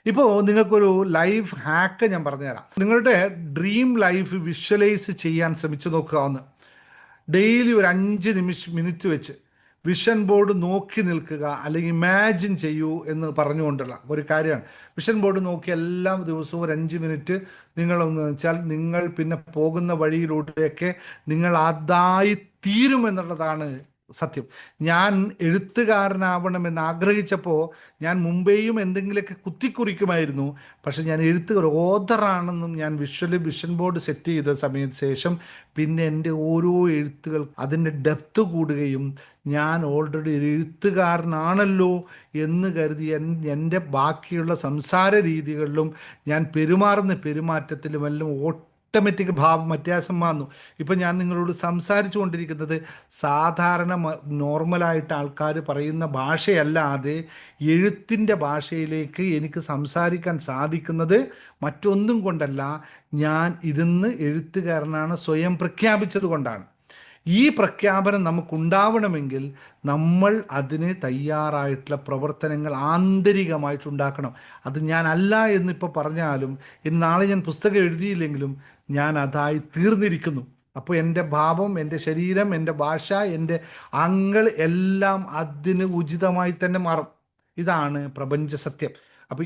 ഇപ്പോൾ നിങ്ങൾക്കൊരു life hack ഞാൻ പറഞ്ഞുതരാം. നിങ്ങളുടെ ഡ്രീം ലൈഫ് വിഷ്വലൈസ് ചെയ്യാൻ ശ്രമിച്ചു നോക്കുക. ഡെയിലി ഒരു 5 മിനിറ്റ് വെച്ച് വിഷൻ ബോർഡ് നോക്കി നിൽക്കുക, അല്ലെങ്കിൽ ഇമാജിൻ ചെയ്യൂ എന്ന് പറഞ്ഞുകൊണ്ടുള്ള ഒരു കാര്യമാണ്. വിഷൻ ബോർഡ് നോക്കി എല്ലാ ദിവസവും ഒരു 5 മിനിറ്റ് നിങ്ങളൊന്ന് വെച്ചാൽ നിങ്ങൾ പിന്നെ പോകുന്ന വഴിയിലൂടെയൊക്കെ നിങ്ങൾ അതായി തീരുമെന്നുള്ളതാണ് സത്യം. ഞാൻ എഴുത്തുകാരനാവണമെന്ന് ആഗ്രഹിച്ചപ്പോൾ ഞാൻ മുമ്പേയും എന്തെങ്കിലുമൊക്കെ കുത്തിക്കുറിക്കുമായിരുന്നു. പക്ഷെ ഞാൻ ഒരു ഓഥറാണെന്നും ഞാൻ വിഷൻ ബോർഡ് സെറ്റ് ചെയ്ത സമയത്ത് ശേഷം പിന്നെ എൻ്റെ ഓരോ എഴുത്തുകൾ അതിൻ്റെ ഡെപ്ത് കൂടുകയും ഞാൻ ഓൾറെഡി ഒരു എഴുത്തുകാരനാണല്ലോ എന്ന് കരുതി എൻ്റെ ബാക്കിയുള്ള സംസാര രീതികളിലും ഞാൻ പെരുമാറുന്ന പെരുമാറ്റത്തിലുമെല്ലാം ഓട്ടോമാറ്റിക് ഭാവം വ്യത്യാസം വന്നു. ഇപ്പം ഞാൻ നിങ്ങളോട് സംസാരിച്ചു കൊണ്ടിരിക്കുന്നത് സാധാരണ നോർമലായിട്ട് ആൾക്കാർ പറയുന്ന ഭാഷയല്ലാതെ എഴുത്തിൻ്റെ ഭാഷയിലേക്ക് എനിക്ക് സംസാരിക്കാൻ സാധിക്കുന്നത് മറ്റൊന്നും കൊണ്ടല്ല, ഞാൻ ഇരുന്ന് എഴുത്തുകാരനാണ് സ്വയം പ്രഖ്യാപിച്ചത് കൊണ്ടാണ്. ഈ പ്രഖ്യാപനം നമുക്കുണ്ടാവണമെങ്കിൽ നമ്മൾ അതിന് തയ്യാറായിട്ടുള്ള പ്രവർത്തനങ്ങൾ ആന്തരികമായിട്ടുണ്ടാക്കണം. അത് ഞാനല്ല എന്നിപ്പോൾ പറഞ്ഞാലും ഇനി നാളെ ഞാൻ പുസ്തകം എഴുതിയില്ലെങ്കിലും ഞാൻ അതായി തീർന്നിരിക്കുന്നു. അപ്പോൾ എൻ്റെ ഭാവം, എൻ്റെ ശരീരം, എൻ്റെ ഭാഷ, എൻ്റെ അങ്ങൾ എല്ലാം അതിന് ഉചിതമായി തന്നെ മാറും. ഇതാണ് പ്രപഞ്ച സത്യം. അപ്പോൾ